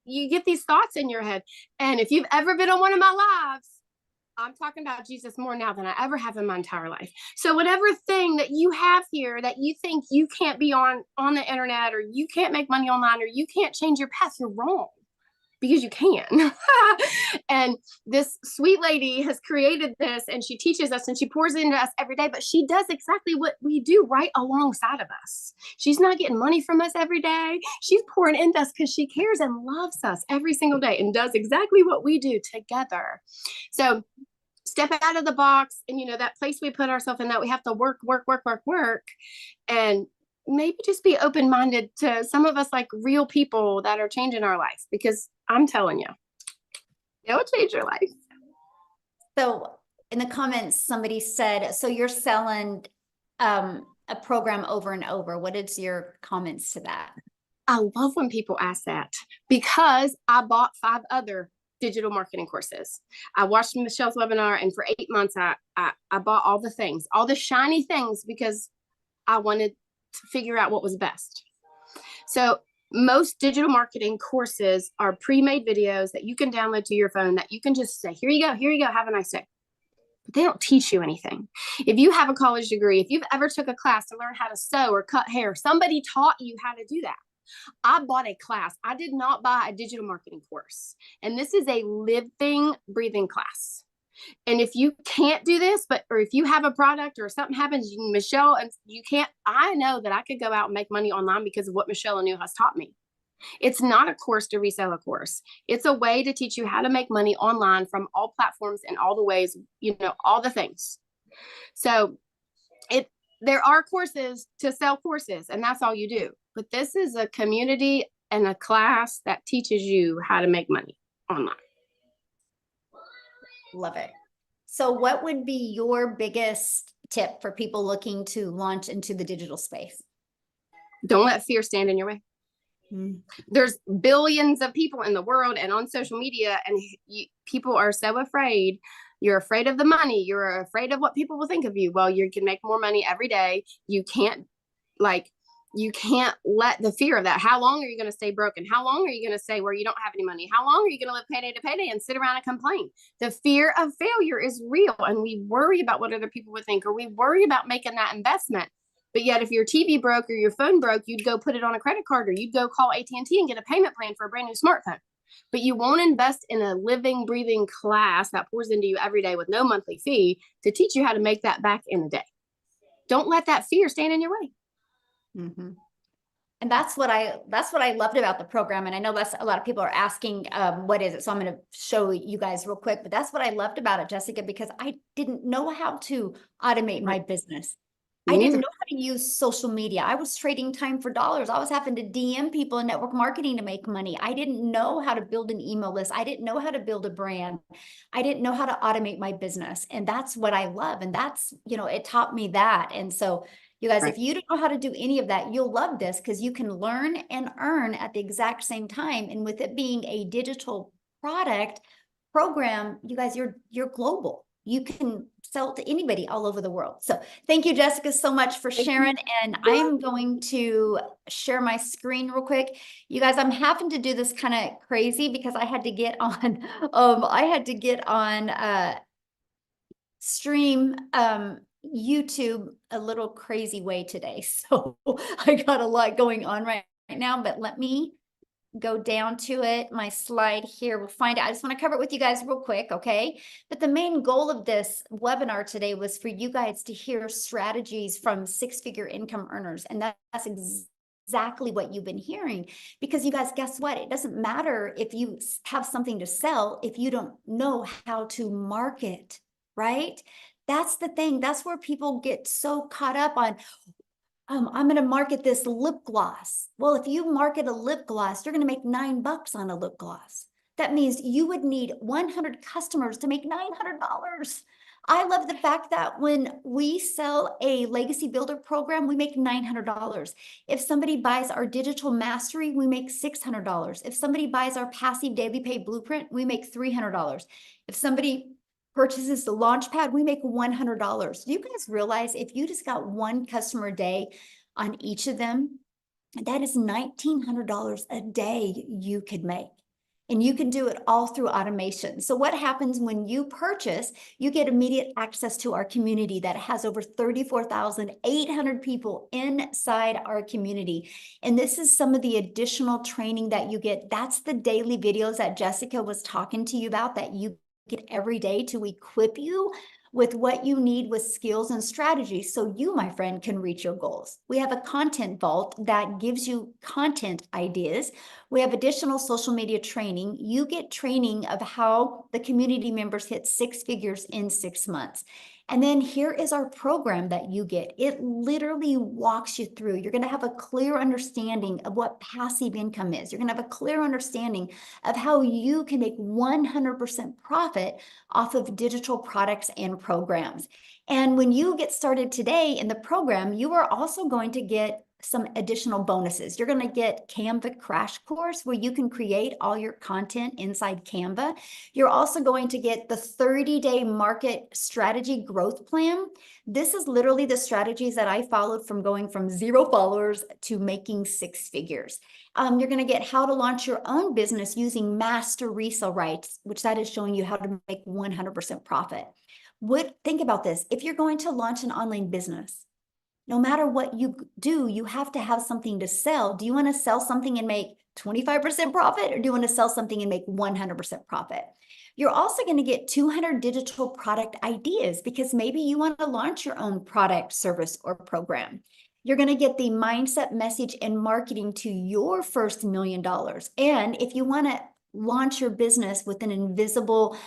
You get these thoughts in your head. And if you've ever been on one of my lives, I'm talking about Jesus more now than I ever have in my entire life. So whatever thing that you have here that you think you can't be on the internet, or you can't make money online, or you can't change your path, you're wrong, because you can. And this sweet lady has created this and she teaches us and she pours into us every day, but she does exactly what we do right alongside of us. She's not getting money from us every day. She's pouring into us because she cares and loves us every single day and does exactly what we do together. So step out of the box. And, that place we put ourselves in, that we have to work, and maybe just be open-minded to some of us, like real people that are changing our life, because I'm telling you, it'll change your life. So in the comments, somebody said, so you're selling a program over and over. What is your comments to that? I love when people ask that, because I bought 5 other digital marketing courses. I watched Michelle's webinar, and for 8 months, I bought all the things, all the shiny things, because I wanted to figure out what was best. So most digital marketing courses are pre-made videos that you can download to your phone, that you can just say, here you go, have a nice day. But they don't teach you anything. If you have a college degree, if you've ever took a class to learn how to sew or cut hair, somebody taught you how to do that. I bought a class. I did not buy a digital marketing course. And this is a living, breathing class. And if you can't do this, or if you have a product or something happens, Michelle, and you can't, I know that I could go out and make money online because of what Michelle Anu has taught me. It's not a course to resell a course. It's a way to teach you how to make money online from all platforms and all the ways, all the things. So there are courses to sell courses, and that's all you do. But this is a community and a class that teaches you how to make money online. Love it. So what would be your biggest tip for people looking to launch into the digital space? Don't let fear stand in your way. There's billions of people in the world and on social media, and people are so afraid. You're afraid of the money. You're afraid of what people will think of you. Well, you can make more money every day. You can't let the fear of that. How long are you going to stay broken? How long are you going to stay where you don't have any money? How long are you going to live payday to payday and sit around and complain? The fear of failure is real, and we worry about what other people would think, or we worry about making that investment. But yet, if your TV broke or your phone broke, you'd go put it on a credit card, or you'd go call AT&T and get a payment plan for a brand new smartphone. But you won't invest in a living, breathing class that pours into you every day with no monthly fee to teach you how to make that back in a day. Don't let that fear stand in your way. Mm-hmm. And that's what I loved about the program. And I know that's a lot of people are asking, what is it? So I'm going to show you guys real quick, but that's what I loved about it, Jessica, because I didn't know how to automate my business. I didn't know how to use social media. I was trading time for dollars. I was having to DM people in network marketing to make money. I didn't know how to build an email list. I didn't know how to build a brand. I didn't know how to automate my business. And that's what I love. And that's, it taught me that. And so you guys, if you don't know how to do any of that, you'll love this, because you can learn and earn at the exact same time. And with it being a digital product program, you guys, you're global. You can sell to anybody all over the world. So thank you, Jessica, so much for sharing. And I'm going to share my screen real quick. You guys, I'm having to do this kind of crazy because I had to get on, stream YouTube a little crazy way today. So I got a lot going on right now, but let me go down to it. My slide here, we'll find it. I just want to cover it with you guys real quick, okay? But the main goal of this webinar today was for you guys to hear strategies from 6-figure income earners. And that's exactly what you've been hearing, because you guys, guess what? It doesn't matter if you have something to sell if you don't know how to market, right? That's the thing. That's where people get so caught up on, I'm going to market this lip gloss. Well, if you market a lip gloss, you're going to make $9 on a lip gloss. That means you would need 100 customers to make $900. I love the fact that when we sell a legacy builder program, we make $900. If somebody buys our digital mastery, we make $600. If somebody buys our passive daily pay blueprint, we make $300. If somebody purchases the Launchpad, we make $100. Do you guys realize if you just got one customer a day on each of them, that is $1,900 a day you could make. And you can do it all through automation. So what happens when you purchase, you get immediate access to our community that has over 34,800 people inside our community. And this is some of the additional training that you get. That's the daily videos that Jessica was talking to you about that you get every day to equip you with what you need with skills and strategies so you, my friend, can reach your goals. We have a content vault that gives you content ideas. We have additional social media training. You get training of how the community members hit 6 figures in 6 months. And then here is our program that you get. It literally walks you through. You're going to have a clear understanding of what passive income is. You're going to have a clear understanding of how you can make 100% profit off of digital products and programs. And when you get started today in the program, you are also going to get some additional bonuses. You're going to get Canva crash course where you can create all your content inside Canva. You're also going to get the 30-day market strategy growth plan. This is literally the strategies that I followed from going from 0 followers to making 6 figures. You're going to get how to launch your own business using master resale rights, which that is showing you how to make 100% profit. Think about this. If you're going to launch an online business, no matter what you do, you have to have something to sell. Do you want to sell something and make 25% profit, or do you want to sell something and make 100% profit? You're also going to get 200 digital product ideas because maybe you want to launch your own product, service, or program. You're going to get the mindset, message, and marketing to your first $1 million. And if you want to launch your business with an invisible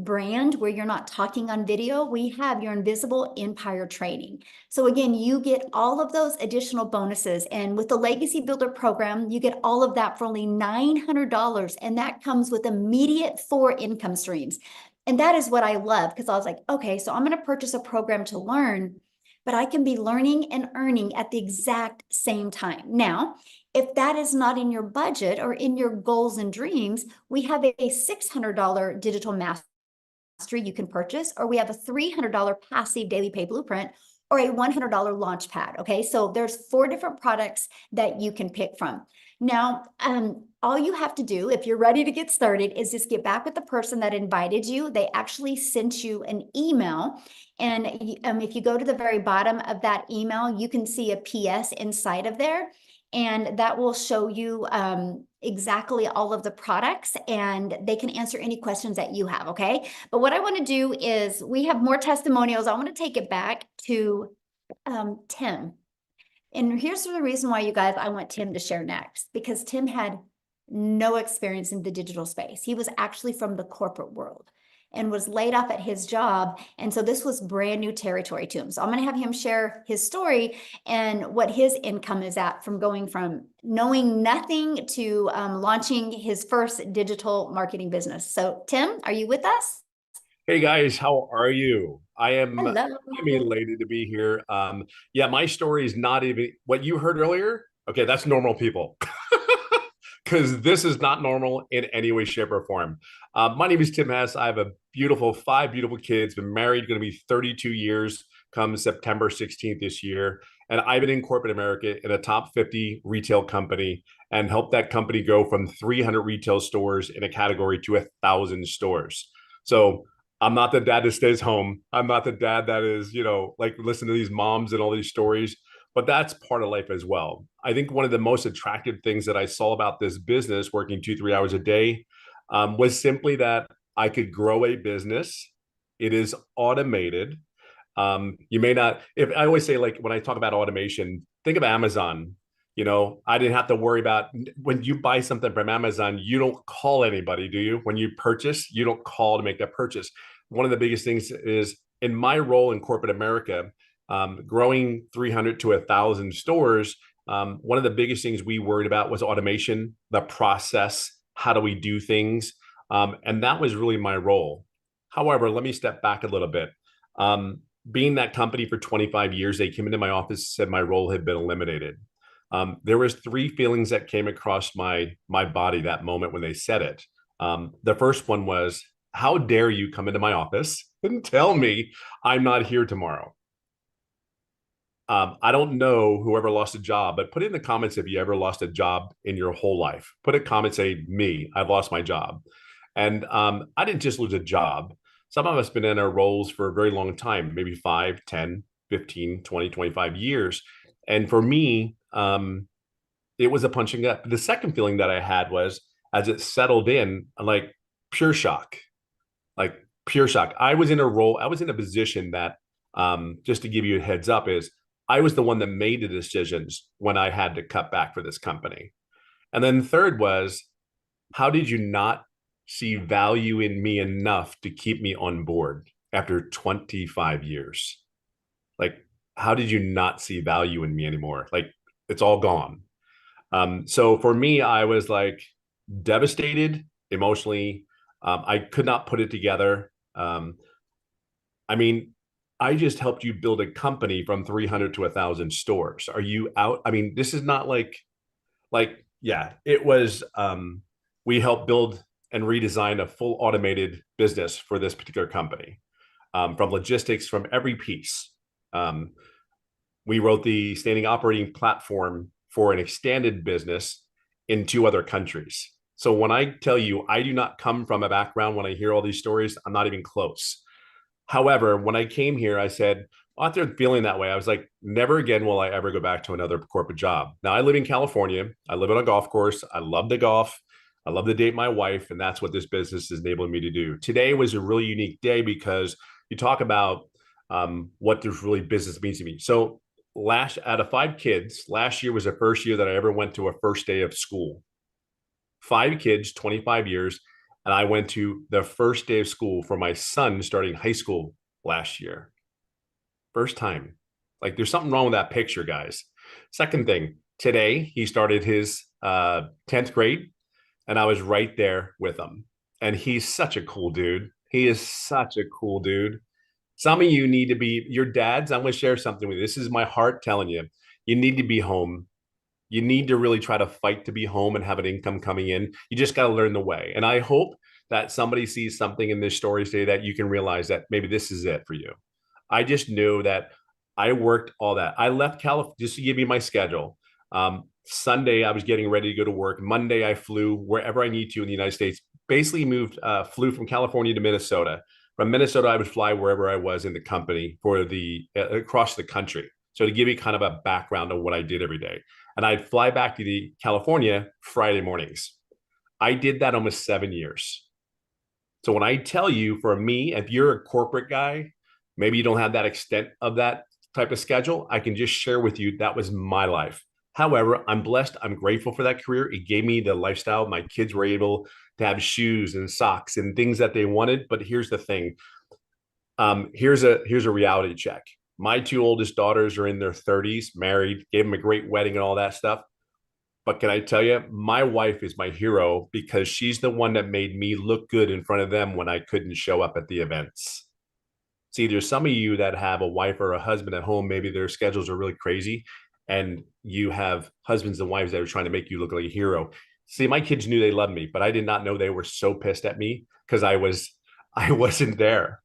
brand where you're not talking on video, we have your invisible empire training. So again, you get all of those additional bonuses. And with the Legacy Builder program, you get all of that for only $900. And that comes with immediate 4 income streams. And that is what I love, because I was like, okay, so I'm going to purchase a program to learn, but I can be learning and earning at the exact same time. Now, if that is not in your budget or in your goals and dreams, we have a $600 digital mastery you can purchase, or we have a $300 passive daily pay blueprint, or a $100 launch pad. Okay, so there's 4 different products that you can pick from. Now, all you have to do, if you're ready to get started, is just get back with the person that invited you. They actually sent you an email. And if you go to the very bottom of that email, you can see a PS inside of there. And that will show you exactly all of the products, and they can answer any questions that you have, okay? But what I want to do is, we have more testimonials. I want to take it back to Tim. And here's the reason why, you guys, I want Tim to share next, because Tim had no experience in the digital space. He was actually from the corporate world and was laid off at his job. And so this was brand new territory to him. So I'm going to have him share his story and what his income is at, from going from knowing nothing to launching his first digital marketing business. So Tim, are you with us? Hey guys, how are you? I'm Hello. elated to be here. Yeah, my story is not even what you heard earlier. Okay, that's normal people. Because this is not normal in any way, shape, or form. My name is Tim Hess. I have 5 beautiful kids, been married, going to be 32 years come September 16th this year. And I've been in corporate America in a top 50 retail company and helped that company go from 300 retail stores in a category to 1,000 stores. So I'm not the dad that stays home. I'm not the dad that is, like, listen to these moms and all these stories. But that's part of life as well. I think one of the most attractive things that I saw about this business, working 2-3 hours a day, was simply that I could grow a business. It is automated. You may not, if I always say, like, when I talk about automation, think of Amazon. I didn't have to worry about, when you buy something from Amazon, you don't call anybody, do you? When you purchase, you don't call to make that purchase. One of the biggest things is, in my role in corporate America, growing 300 to 1,000 stores, one of the biggest things we worried about was automation, the process, how do we do things? And that was really my role. However, let me step back a little bit. Being that company for 25 years, they came into my office and said my role had been eliminated. There was 3 feelings that came across my body that moment when they said it. The first one was, how dare you come into my office and tell me I'm not here tomorrow? I don't know whoever lost a job, but put in the comments if you ever lost a job in your whole life. Put a comment, say, me, I've lost my job. And I didn't just lose a job. Some of us have been in our roles for a very long time, maybe 5, 10, 15, 20, 25 years. And for me, it was a punching up. The second feeling that I had was, as it settled in, like, pure shock. Like, pure shock. I was in a position that, just to give you a heads up, is I was the one that made the decisions when I had to cut back for this company. And then third was, how did you not see value in me enough to keep me on board after 25 years? Like, how did you not see value in me anymore? Like, it's all gone. So for me, I was like devastated emotionally. I could not put it together. I mean, I just helped you build a company from 300 to 1,000 stores. Are you out? I mean, this is not yeah, it was, we helped build and redesign a full automated business for this particular company, from logistics, from every piece. We wrote the standing operating platform for an extended business in 2 other countries. So when I tell you, I do not come from a background, when I hear all these stories, I'm not even close. However, when I came here, I said, after feeling that way, I was like, never again will I ever go back to another corporate job. Now, I live in California. I live on a golf course. I love the golf. I love to date my wife. And that's what this business is enabling me to do. Today was a really unique day because you talk about, what this really business means to me. So out of 5 kids, last year was the first year that I ever went to a first day of school. 5 kids, 25 years. And I went to the first day of school for my son starting high school last year. First time. Like, there's something wrong with that picture, guys. Second thing, today he started his 10th grade, and I was right there with him. And he's such a cool dude. He is such a cool dude. Some of you need to be your dads. I'm going to share something with you. This is my heart telling you. You need to be home. You need to really try to fight to be home and have an income coming in. You just got to learn the way. And I hope that somebody sees something in this story today that you can realize that maybe this is it for you. I just knew that I worked all that. I left California, just to give you my schedule. Sunday, I was getting ready to go to work. Monday, I flew wherever I need to in the United States. Basically flew from California to Minnesota. From Minnesota, I would fly wherever I was in the company for across the country. So to give you kind of a background of what I did every day. And I'd fly back to California Friday mornings. I did that almost 7 years. So when I tell you, for me, if you're a corporate guy, maybe you don't have that extent of that type of schedule, I can just share with you that was my life. However, I'm blessed. I'm grateful for that career. It gave me the lifestyle. My kids were able to have shoes and socks and things that they wanted. But here's the thing. Here's a reality check. My 2 oldest daughters are in their 30s, married, gave them a great wedding and all that stuff. But can I tell you, my wife is my hero because she's the one that made me look good in front of them when I couldn't show up at the events. See, there's some of you that have a wife or a husband at home. Maybe their schedules are really crazy, and you have husbands and wives that are trying to make you look like a hero. See, my kids knew they loved me, but I did not know they were so pissed at me because I wasn't there.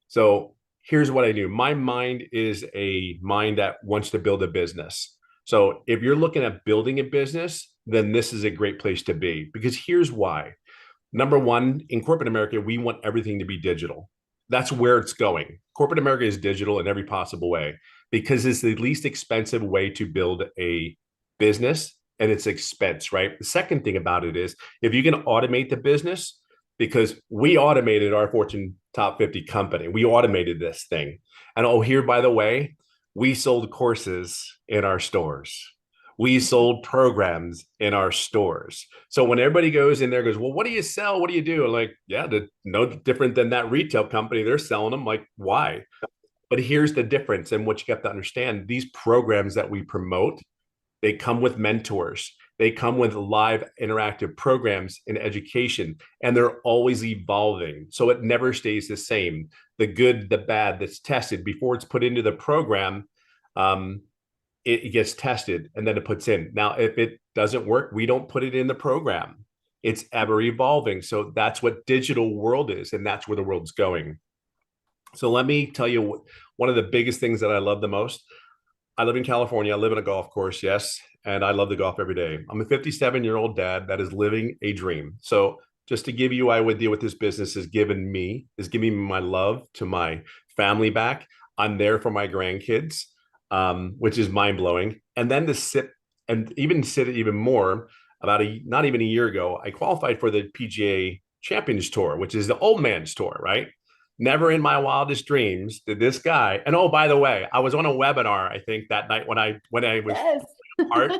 So here's what I knew. My mind is a mind that wants to build a business. So if you're looking at building a business, then this is a great place to be, because here's why. Number one, in corporate America, we want everything to be digital. That's where it's going. Corporate America is digital in every possible way because it's the least expensive way to build a business, and it's expense, right? The second thing about it is, if you can automate the business, because we automated our Fortune top 50 company. We automated this thing. And oh, here, by the way, we sold courses in our stores. We sold programs in our stores. So when everybody goes in there, goes, well, what do you sell? What do you do? I'm like, yeah, no different than that retail company. They're selling them. Like, why? But here's the difference. And what you have to understand, these programs that we promote, they come with mentors. They come with live interactive programs in education, and they're always evolving. So it never stays the same. The good, the bad that's tested before it's put into the program, it gets tested and then it puts in. Now, if it doesn't work, we don't put it in the program. It's ever evolving. So that's what digital world is, and that's where the world's going. So let me tell you one of the biggest things that I love the most. I live in California. I live in a golf course, yes, and I love to golf every day. I'm a 57-year-old dad that is living a dream. So just to give you idea what this business has given me, is giving me my love to my family back. I'm there for my grandkids, which is mind-blowing. And then to sit even more, not even a year ago, I qualified for the PGA Champions Tour, which is the old man's tour, right? Never in my wildest dreams did this guy. And oh, by the way, I was on a webinar, I think that night when I was Yes. apart.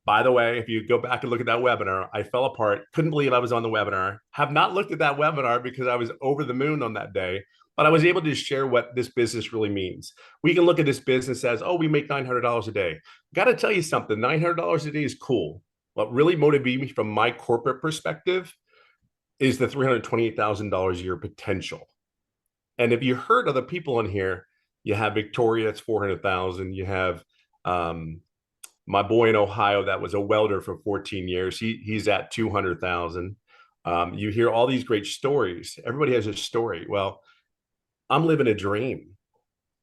By the way, if you go back and look at that webinar, I fell apart. Couldn't believe I was on the webinar. Have not looked at that webinar because I was over the moon on that day. But I was able to share what this business really means. We can look at this business as, oh, we make $900 a day. Got to tell you something, $900 a day is cool. What really motivated me from my corporate perspective is the $328,000 a year potential. And if you heard other people in here, you have Victoria, that's 400,000. You have my boy in Ohio that was a welder for 14 years. He's at 200,000. You hear all these great stories. Everybody has a story. Well, I'm living a dream.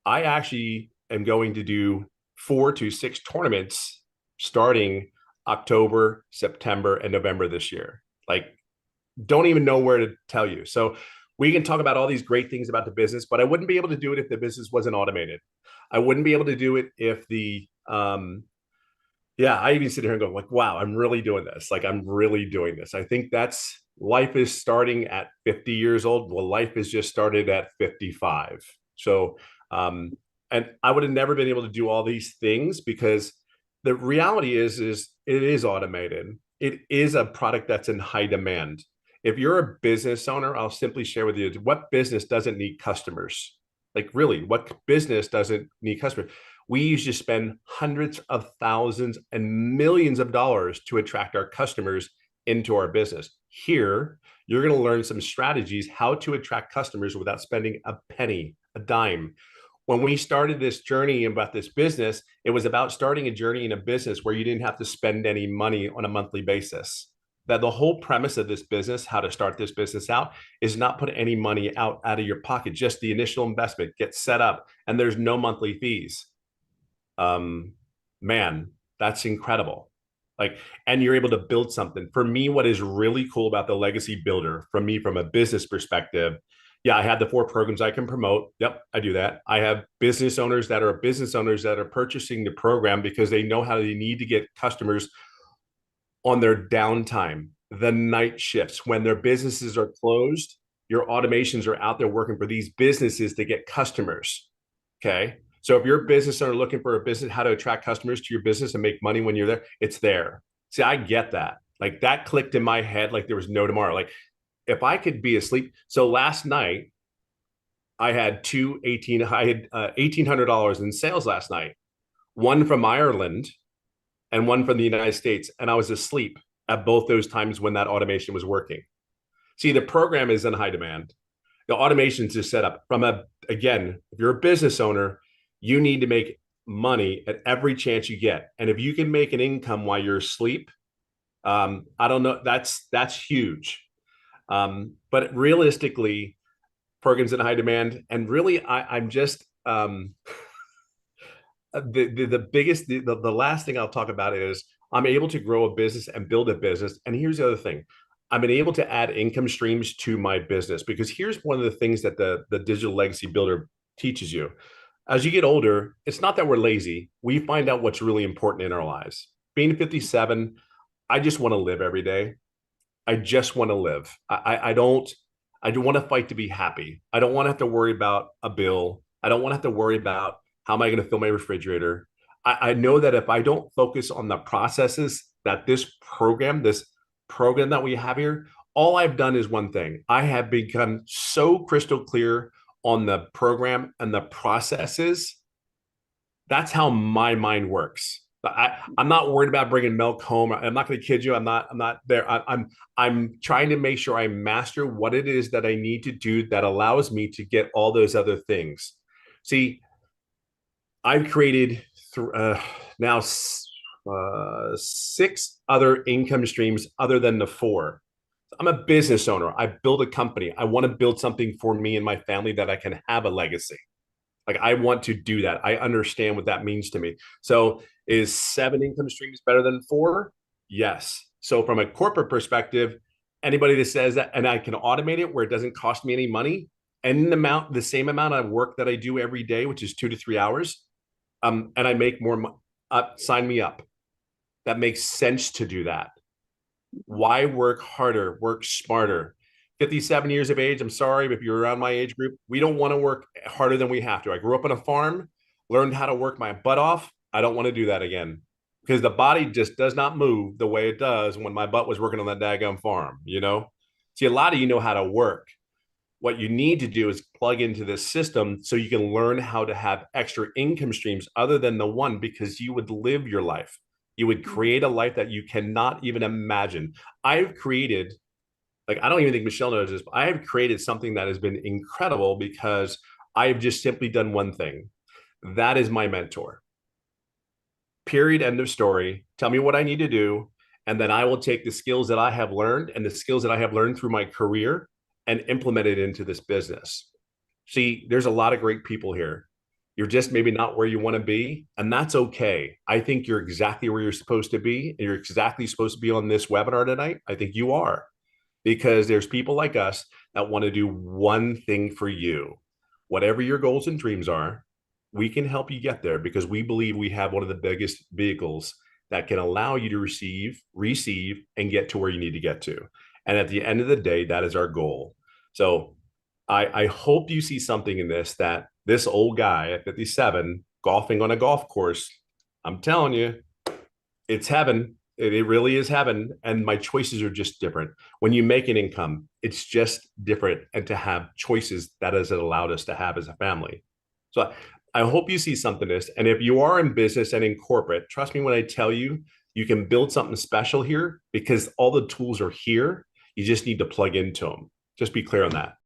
I actually am going to do 4 to 6 tournaments starting October, September, and November this year. Like, don't even know where to tell you. So we can talk about all these great things about the business, but I wouldn't be able to do it if the business wasn't automated. I wouldn't be able to do it if the I even sit here and go like, wow, I'm really doing this. Like, I'm really doing this. I think that's life is starting at 50 years old. Well, life is just started at 55. So, and I would have never been able to do all these things because the reality is it is automated. It is a product that's in high demand. If you're a business owner, I'll simply share with you, what business doesn't need customers? Like, really, what business doesn't need customers? We used to spend hundreds of thousands and millions of dollars to attract our customers into our business. Here, you're going to learn some strategies how to attract customers without spending a penny, a dime. When we started this journey about this business, it was about starting a journey in a business where you didn't have to spend any money on a monthly basis. That the whole premise of this business, how to start this business out, is not put any money out of your pocket, just the initial investment, get set up, and there's no monthly fees. Man, that's incredible. Like, and you're able to build something. For me, what is really cool about the legacy builder, from me, from a business perspective, yeah, I have the 4 programs I can promote. Yep, I do that. I have business owners that are purchasing the program because they know how they need to get customers on their downtime, the night shifts, when their businesses are closed. Your automations are out there working for these businesses to get customers. Okay. So if you're a business owner looking for a business, how to attract customers to your business and make money when you're there, it's there. See, I get that. Like, that clicked in my head like there was no tomorrow. Like, if I could be asleep. So last night, I had $1,800 in sales last night, one from Ireland and one from the United States. And I was asleep at both those times when that automation was working. See, the program is in high demand. The automations is set up again, if you're a business owner, you need to make money at every chance you get. And if you can make an income while you're asleep, I don't know, that's huge. But realistically, programs in high demand. And really, I'm just, the last thing I'll talk about is I'm able to grow a business and build a business. And here's the other thing. I've been able to add income streams to my business, because here's one of the things that the digital legacy builder teaches you. As you get older, it's not that we're lazy. We find out what's really important in our lives. Being 57, I just want to live every day. I just want to live. I don't want to fight to be happy. I don't want to have to worry about a bill. I don't want to have to worry about how am I going to fill my refrigerator. I know that if I don't focus on the processes that this program that we have here, all I've done is one thing. I have become so crystal clear on the program and the processes. That's how my mind works. I'm not worried about bringing milk home. I'm not going to kid you. I'm not there. I'm trying to make sure I master what it is that I need to do that allows me to get all those other things. See, I've created now 6 other income streams other than the 4. I'm a business owner. I build a company. I want to build something for me and my family that I can have a legacy. Like, I want to do that. I understand what that means to me. So is 7 income streams better than 4? Yes. So from a corporate perspective, anybody that says that, and I can automate it where it doesn't cost me any money, and the same amount of work that I do every day, which is 2 to 3 hours, and I make more, sign me up. That makes sense to do that. Why work harder, work smarter? 57 years of age. I'm sorry, but if you're around my age group, we don't want to work harder than we have to. I grew up on a farm, learned how to work my butt off. I don't want to do that again because the body just does not move the way it does when my butt was working on that daggum farm, you know? See, a lot of you know how to work. What you need to do is plug into this system so you can learn how to have extra income streams other than the one, because you would live your life. You would create a life that you cannot even imagine. I've created, like, I don't even think Michelle knows this, but I have created something that has been incredible because I've just simply done one thing. That is my mentor. Period. End of story. Tell me what I need to do. And then I will take the skills that I have learned and the skills that I have learned through my career and implement it into this business. See, there's a lot of great people here. You're just maybe not where you want to be, and that's okay. I think you're exactly where you're supposed to be, and you're exactly supposed to be on this webinar tonight. I think you are, because there's people like us that want to do one thing for you. Whatever your goals and dreams are, we can help you get there because we believe we have one of the biggest vehicles that can allow you to receive, and get to where you need to get to. And at the end of the day, that is our goal. So I hope you see something in this, that this old guy at 57 golfing on a golf course, I'm telling you, it's heaven. It really is heaven. And my choices are just different. When you make an income, it's just different. And to have choices, that has allowed us to have as a family. So I hope you see something in this. And if you are in business and in corporate, trust me when I tell you, you can build something special here because all the tools are here. You just need to plug into them. Just be clear on that.